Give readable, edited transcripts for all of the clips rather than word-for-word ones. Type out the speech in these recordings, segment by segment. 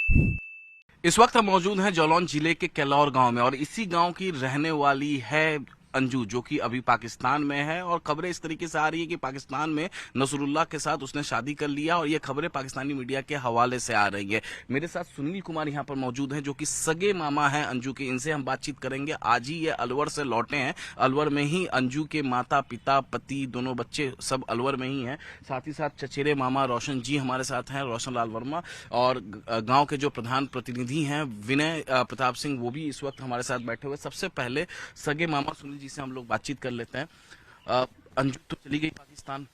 इस वक्त हम मौजूद हैं जालौन जिले के केलौर गांव में और इसी गांव की रहने वाली है अंजू, जो कि अभी पाकिस्तान में है। और खबरें इस तरीके से आ रही है कि पाकिस्तान में नसरुल्लाह के साथ उसने शादी कर लिया और ये खबरें पाकिस्तानी मीडिया के हवाले से आ रही है। मेरे साथ सुनील कुमार यहाँ पर मौजूद हैं, जो कि सगे मामा हैं अंजू के। इनसे हम बातचीत करेंगे। आज ही ये अलवर से लौटे हैं। अलवर में ही अंजू के माता पिता पति दोनों बच्चे सब अलवर में ही हैं। साथ ही साथ चचेरे मामा रोशन जी हमारे साथ हैं, रोशन लाल वर्मा। और गांव के जो प्रधान प्रतिनिधि हैं विनय प्रताप सिंह, वो भी इस वक्त हमारे साथ बैठे हुए। सबसे पहले सगे मामा सुनील जी से हम लोग बातचीत कर लेते हैं। अंजू तो चली गई पाकिस्तान,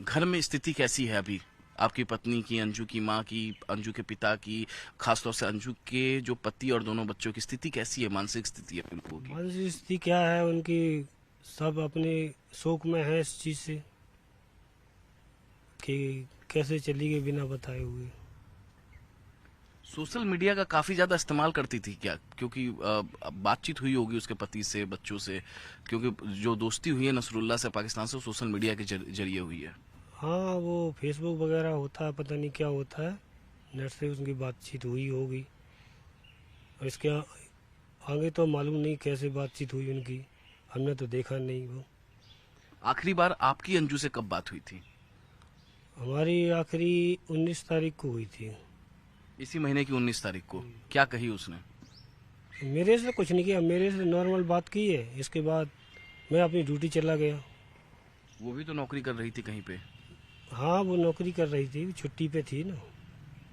घर में स्थिति कैसी है अभी? आपकी पत्नी की, अंजू की माँ की, अंजू के पिता की, खासतौर से अंजू के जो पति और दोनों बच्चों की स्थिति कैसी है? मानसिक स्थिति है उन लोगों की? मानसिक स्थिति क्या है उनकी, सब अपने शौक में है इस चीज़ से कि कैसे चली गई बिना बताए हुए। सोशल मीडिया का काफी ज्यादा इस्तेमाल करती थी क्या? क्योंकि बातचीत हुई होगी उसके पति से, बच्चों से, क्योंकि जो दोस्ती हुई है नसरुल्लाह से पाकिस्तान से, सोशल मीडिया के जरिए हुई है। हाँ, वो फेसबुक वगैरह होता है, पता नहीं क्या होता है, नेट से उनकी बातचीत हुई होगी। और इसके आगे तो मालूम नहीं कैसे बातचीत हुई उनकी, हमने तो देखा नहीं वो। आखिरी बार आपकी अंजू से कब बात हुई थी? हमारी आखिरी 19 तारीख को हुई थी। इसी महीने की 19 तारीख को। क्या कही उसने? मेरे से कुछ नहीं किया, मेरे से नॉर्मल बात की है। इसके बाद मैं अपनी ड्यूटी चला गया। वो भी तो नौकरी कर रही थी कहीं पे। हाँ, वो नौकरी कर रही थी, छुट्टी पे थी ना।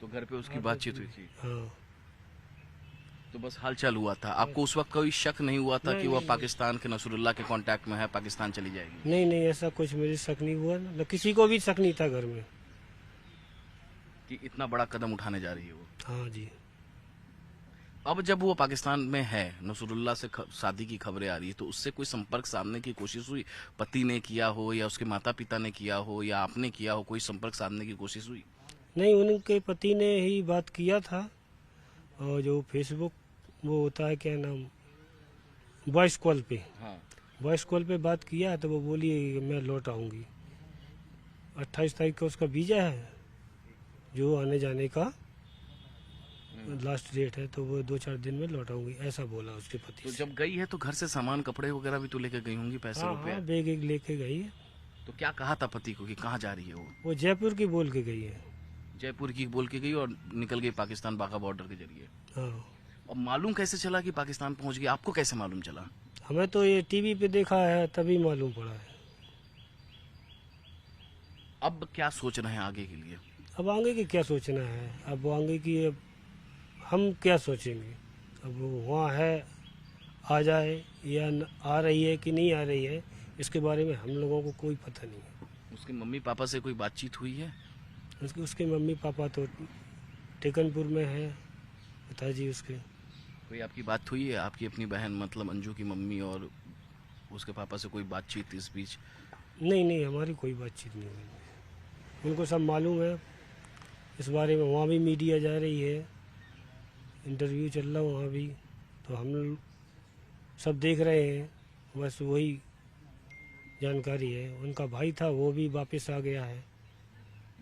तो घर पे उसकी बातचीत हुई थी। हाँ। तो बस हालचाल हुआ था। आपको उस वक्त कोई शक नहीं हुआ था नहीं, कि वह नहीं, पाकिस्तान के नसरुल्लाह के कांटेक्ट में है, पाकिस्तान चली जाएगी? नहीं नहीं, ऐसा कुछ मुझे शक नहीं हुआ ना, किसी को भी शक नहीं था घर में। कि इतना बड़ा कदम उठाने जा रही है वो। हाँ जी। अब जब वो पाकिस्तान में है, नसरुल्लाह से शादी की खबरें आ रही है, तो उससे कोई संपर्क साधने की कोशिश हुई? पति ने किया हो या उसके माता पिता ने किया हो या आपने किया हो, कोई संपर्क साधने की कोशिश हुई? नहीं, उनके पति ने ही बात किया था। और जो फेसबुक वो होता है, क्या नाम, वॉइस कॉल पे, हाँ। वॉइस कॉल पे बात किया तो वो बोली मैं लौट आऊँगी। 28 तारीख का उसका वीज़ा है, जो आने जाने का लास्ट डेट है, तो वो 2-4 दिन में लौट आऊँगी, ऐसा बोला उसके पति तो से। जब गई है तो घर से सामान कपड़े वगैरह भी तो लेके गई होंगी, पैसे हाँ रुपए? हाँ, बैग एक लेके गई है। तो क्या कहा था पति को कि कहाँ जा रही है वो? वो जयपुर की बोल के गई है। जयपुर की बोल के गई और निकल गई पाकिस्तान बाघा बॉर्डर के जरिए। हाँ। और मालूम कैसे चला कि पाकिस्तान पहुंच गई? आपको कैसे मालूम चला? हमें तो ये टीवी पे देखा है, तभी मालूम पड़ा है। अब क्या सोच रहे हैं आगे के लिए? अब आगे की क्या सोचना है, अब वो आगे की अब हम क्या सोचेंगे। अब वो वहाँ है, आ जाए या आ रही है कि नहीं आ रही है, इसके बारे में हम लोगों को कोई पता नहीं है। उसके मम्मी पापा से कोई बातचीत हुई है? उसके मम्मी पापा तो टेकनपुर में है, पिताजी उसके। कोई आपकी बात हुई है? आपकी अपनी बहन मतलब अंजू की मम्मी और उसके पापा से कोई बातचीत इस बीच? नहीं नहीं, हमारी कोई बातचीत नहीं हुई। उनको सब मालूम है इस बारे में, वहाँ भी मीडिया जा रही है, इंटरव्यू चल रहा वहाँ भी, तो हम लोग सब देख रहे हैं। बस वही जानकारी है। उनका भाई था वो भी वापस आ गया है,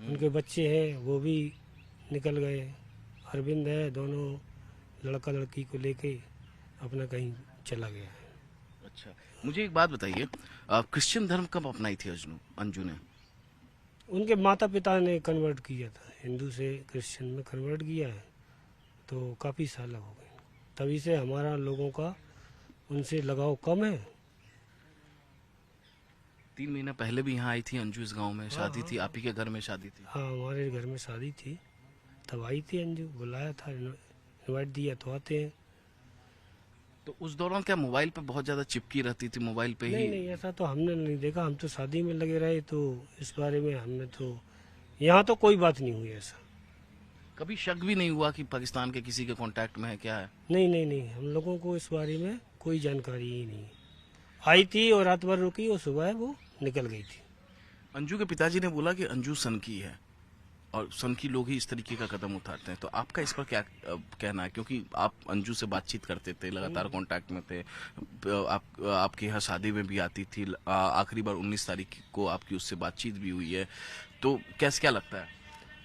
उनके बच्चे हैं वो भी निकल गए। अरविंद है, दोनों लड़का लड़की को लेके अपना कहीं चला गया है। अच्छा, मुझे एक बात बताइए, क्रिश्चियन धर्म कब अपनाई थी अंजू ने? उनके माता पिता ने कन्वर्ट किया था, हिंदू से क्रिश्चियन में कन्वर्ट किया है, तो काफ़ी साल हो गए। तभी से हमारा लोगों का उनसे लगाव कम है। 3 महीना पहले भी यहाँ आई थी अंजू, इस गांव में शादी थी, आप ही के घर में शादी थी। हाँ, हमारे घर में शादी थी, तब आई थी अंजू, बुलाया था, इनवाइट दिया तो आते हैं। तो उस दौरान क्या मोबाइल पे बहुत ज्यादा चिपकी रहती थी, मोबाइल पे नहीं ही? नहीं, ऐसा तो हमने नहीं देखा, हम तो शादी में लगे रहे, तो इस बारे में हमने तो, यहाँ तो कोई बात नहीं हुई ऐसा। कभी शक भी नहीं हुआ कि पाकिस्तान के किसी के कांटेक्ट में है, क्या है? नहीं नहीं नहीं, हम लोगों को इस बारे में कोई जानकारी ही नहीं। आई थी और रात भर रुकी और सुबह वो निकल गई थी। अंजू के पिताजी ने बोला कि अंजू सनकी है और सनकी लोग ही इस तरीके का कदम उठाते हैं, तो आपका इस पर क्या कहना है? क्योंकि आप अंजू से बातचीत करते थे, लगातार कांटेक्ट में थे, आपके यहाँ शादी में भी आती थी, आखिरी बार 19 तारीख को आपकी उससे बातचीत भी हुई है, तो कैसे, क्या लगता है?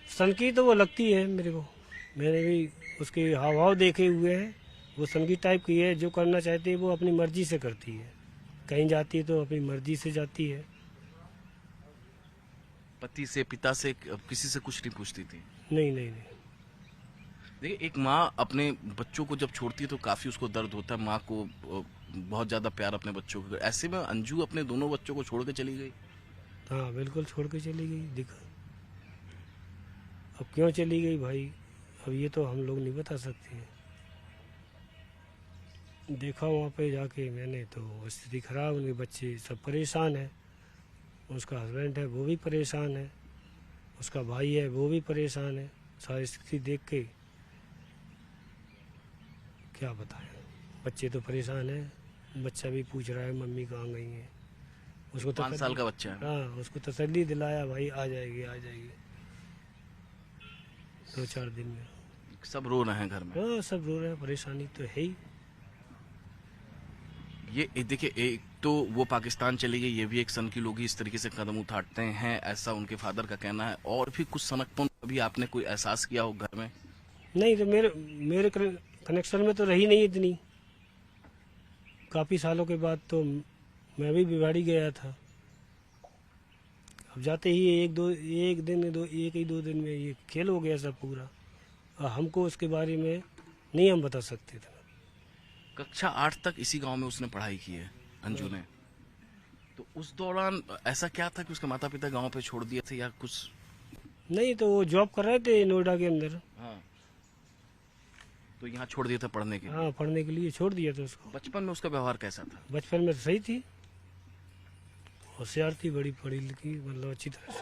सन की तो वो लगती है मेरे को। मैंने भी उसके हाव भाव देखे हुए हैं। वो संगीत टाइप की है, जो करना चाहती है वो अपनी मर्जी से करती है। कहीं जाती है तो अपनी मर्जी से जाती है। पति से, पिता से, किसी से कुछ नहीं पूछती थी? नहीं नहीं नहीं। देखिए, एक माँ अपने बच्चों को जब छोड़ती है तो काफी उसको दर्द होता है। माँ को बहुत ज्यादा प्यार अपने बच्चों को, ऐसे में अंजू अपने दोनों बच्चों को छोड़ के चली गई। हाँ बिल्कुल छोड़ के चली गई। दिखा अब क्यों चली गई भाई, अब ये तो हम लोग नहीं बता सकते हैं। देखा वहाँ पे जाके मैंने तो स्थिति खराब, उनके बच्चे सब परेशान है, उसका हस्बैंड है वो भी परेशान है, उसका भाई है वो भी परेशान है। सारी स्थिति देख के क्या बताएं। बच्चे तो परेशान है, बच्चा भी पूछ रहा है मम्मी कहाँ गई हैं। उसको 5 साल का बच्चा है। हाँ, उसको तसल्ली दिलाया भाई आ जाएगी आ जाएगी, 2-4 दिन में। सब रो रहे हैं घर में। हाँ सब रो रहे हैं, परेशानी तो है ही। ये देखिए, एक तो वो पाकिस्तान चली गई, ये भी एक सन की लोग इस तरीके से कदम उठाते हैं, ऐसा उनके फादर का कहना है। और भी कुछ सनकपन अभी आपने कोई एहसास किया हो घर में? नहीं तो मेरे कनेक्शन में तो रही नहीं इतनी। काफ़ी सालों के बाद तो मैं भी बिगाड़ी गया था। अब जाते ही एक ही दो दिन में ये खेल हो गया सब पूरा। और हमको उसके बारे में नहीं हम बता सकते थे। कक्षा 8 तक इसी गांव में उसने पढ़ाई की है अंजू ने। तो उस दौरान ऐसा क्या था कि उसके माता पिता गांव पे छोड़ दिए थे या कुछ? नहीं तो वो जॉब कर रहे थे नोएडा के अंदर। हाँ, तो यहाँ छोड़ दिए थे पढ़ने के लिए। हाँ पढ़ने के लिए छोड़ दिया था उसको। बचपन में उसका व्यवहार कैसा था? बचपन में तो सही थी, होशियार थी, बड़ी पढ़ी लिखी, मतलब अच्छी तरह से।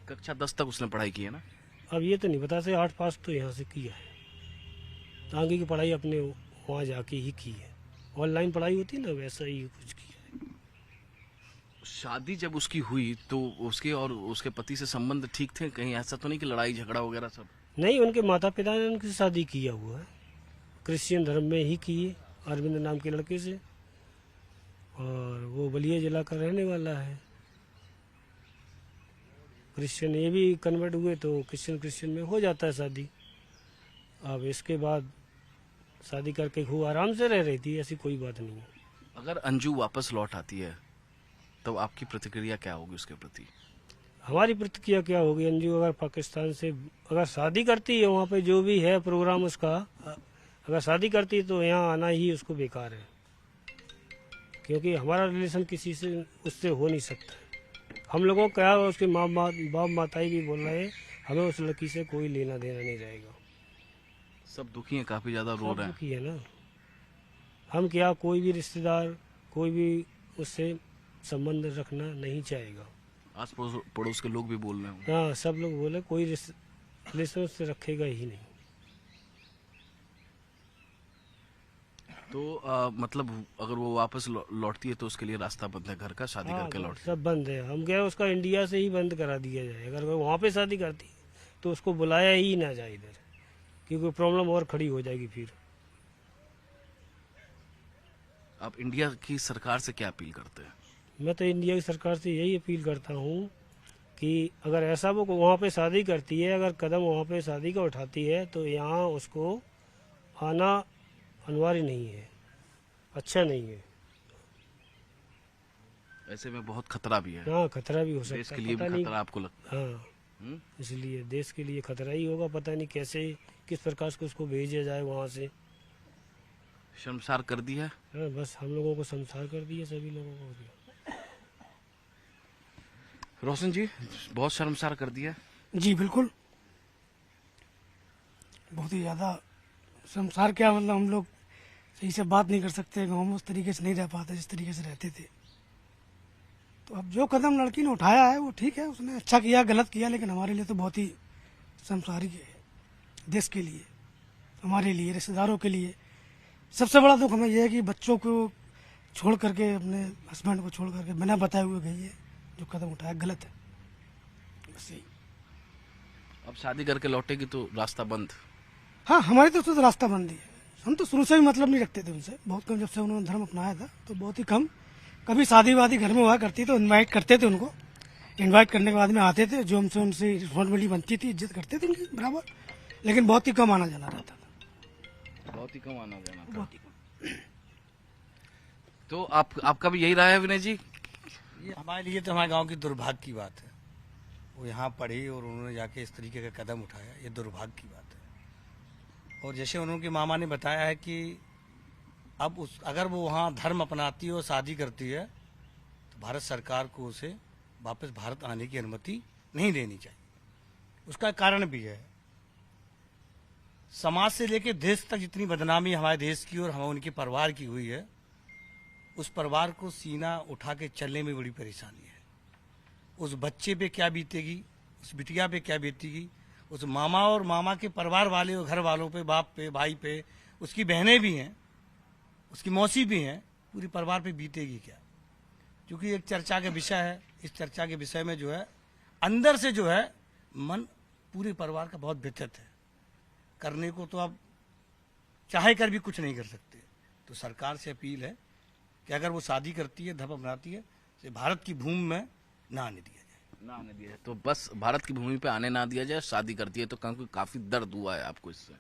कक्षा 10 तक उसने पढ़ाई की है ना? अब ये तो नहीं पता से 8 पास तो यहाँ से किया है, तो आगे की पढ़ाई अपने वहाँ जाके ही की है। ऑनलाइन पढ़ाई होती ना, वैसा ही कुछ किया है। शादी जब उसकी हुई तो उसके और उसके पति से संबंध ठीक थे? कहीं ऐसा तो नहीं कि लड़ाई झगड़ा वगैरह सब? नहीं, उनके माता पिता ने उनकी शादी किया हुआ है, क्रिश्चियन धर्म में ही की है, अरविंद नाम के लड़के से। और वो बलिया जिला का रहने वाला है। क्रिश्चियन ये भी कन्वर्ट हुए तो क्रिश्चियन में हो जाता है शादी। अब इसके बाद शादी करके खूब आराम से रह रही थी, ऐसी कोई बात नहीं है। अगर अंजू वापस लौट आती है तो आपकी प्रतिक्रिया क्या होगी उसके प्रति? हमारी प्रतिक्रिया क्या होगी, अंजू अगर पाकिस्तान से अगर शादी करती है, वहाँ पे जो भी है प्रोग्राम उसका, अगर शादी करती है तो यहाँ आना ही उसको बेकार है। क्योंकि हमारा रिलेशन किसी से उससे हो नहीं सकता। हम लोगों को क्या, उसके बाप माताई भी बोल रहे हैं, हमें उस लड़की से कोई लेना देना नहीं रहेगा। सब दुखी हैं, काफी ज्यादा रो रहे हैं। दुखी है ना। हम क्या, कोई भी रिश्तेदार कोई भी उससे संबंध रखना नहीं चाहेगा। आस पड़ोस के लोग भी बोल रहे होंगे। हाँ सब लोग बोले कोई रिलेशन उससे रखेगा ही नहीं। तो मतलब अगर वो वापस लौटती है तो उसके लिए रास्ता बंद है घर का, शादी हाँ करके लौट? सब बंद है। हम क्या, उसका इंडिया से ही बंद करा दिया जाए। अगर वो वहाँ पे शादी करती तो उसको बुलाया ही ना जाए इधर, क्योंकि प्रॉब्लम और खड़ी हो जाएगी फिर। आप इंडिया की सरकार से क्या अपील करते हैं? मैं तो इंडिया की सरकार से यही अपील करता हूँ कि अगर ऐसा वो वहाँ पे शादी करती है, अगर कदम वहाँ पे शादी का उठाती है तो यहाँ उसको आना अनिवार्य नहीं है, अच्छा नहीं है। ऐसे में बहुत खतरा भी है। हाँ खतरा भी हो सकता है, देश के लिए भी खतरा आपको लगता है? हाँ इसलिए देश के लिए खतरा ही होगा। पता नहीं कैसे किस प्रकार से उसको भेजा जाए वहाँ से। शर्मसार कर दिया है। हाँ बस हम लोगों को शर्मसार कर दिया, सभी लोगों को। रोशन जी, बहुत शर्मसार कर दिया। जी बिल्कुल, बहुत ही ज़्यादा शर्मसार। क्या मतलब, हम लोग सही से बात नहीं कर सकते, गाँव में उस तरीके से नहीं रह पाते जिस तरीके से रहते थे। तो अब जो कदम लड़की ने उठाया है वो ठीक है, उसने अच्छा किया गलत किया, लेकिन हमारे लिए तो बहुत ही शर्मसारी है। देश के लिए, हमारे लिए, रिश्तेदारों के लिए सबसे बड़ा दुख हमें यह है कि बच्चों को छोड़ करके, अपने हस्बैंड को छोड़ करके बिना बताए हुए गई है। जो कदम उठाया गलत है, बस यही। अब शादी करके लौटेगी तो रास्ता बंद? हाँ हमारी तरफ से तो रास्ता बंद ही है। हम तो शुरू से भी मतलब नहीं रखते थे उनसे, बहुत कम। जब से उन्होंने धर्म अपनाया था तो बहुत ही कम। कभी शादी वादी घर में हुआ करती तो इनवाइट करते थे उनको, इनवाइट करने के बाद में आते थे, जो हमसे उनसे रिस्पॉन्सिबिलिटी बनती थी, इज्जत करते थे उनकी बराबर। लेकिन बहुत ही कम आना जाना रहता था, बहुत ही कम आना जाना था। बहुत ही कम। तो आपका भी यही रहा है विनय जी? ये हमारे लिए तो हमारे गांव की दुर्भाग्य की बात है। वो यहाँ पढ़ी और उन्होंने जाके इस तरीके का कदम उठाया, ये दुर्भाग्य की बात है। और जैसे उनके मामा ने बताया है कि अब अगर वो वहाँ धर्म अपनाती है और शादी करती है तो भारत सरकार को उसे वापस भारत आने की अनुमति नहीं देनी चाहिए। उसका कारण भी है, समाज से लेकर देश तक जितनी बदनामी हमारे देश की और हम उनके परिवार की हुई है, उस परिवार को सीना उठा के चलने में बड़ी परेशानी है। उस बच्चे पे क्या बीतेगी, उस बिटिया पे क्या बीतेगी, उस मामा और मामा के परिवार वाले और घर वालों पे, बाप पे, भाई पे, उसकी बहनें भी हैं, उसकी मौसी भी हैं, पूरी परिवार पे बीतेगी क्या। क्योंकि एक चर्चा का विषय है, इस चर्चा के विषय में जो है अंदर से जो है मन पूरे परिवार का बहुत व्यथित है। करने को तो आप चाहे कर भी कुछ नहीं कर सकते। तो सरकार से अपील है कि अगर वो शादी करती है, धर्म अपनाती है, तो भारत की भूमि में ना आने दिया जाए। ना आने दिया जाए, तो बस भारत की भूमि पे आने ना दिया जाए। शादी करती है तो काफी दर्द हुआ है आपको इससे?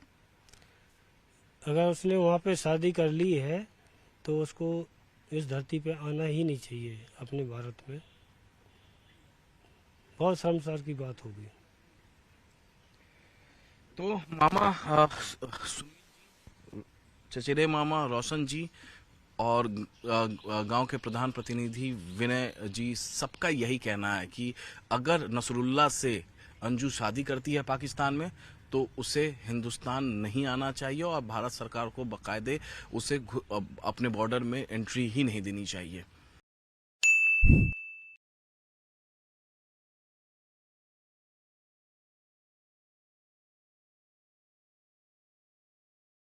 अगर उसने वहाँ पे शादी कर ली है तो उसको इस धरती पे आना ही नहीं चाहिए अपने भारत में। बहुत शर्मसार की बात होगी। तो मामा चचेरे मामा रोशन जी और गांव के प्रधान प्रतिनिधि विनय जी, सबका यही कहना है कि अगर नसरुल्लाह से अंजू शादी करती है पाकिस्तान में तो उसे हिंदुस्तान नहीं आना चाहिए और भारत सरकार को बाकायदे उसे अपने बॉर्डर में एंट्री ही नहीं देनी चाहिए।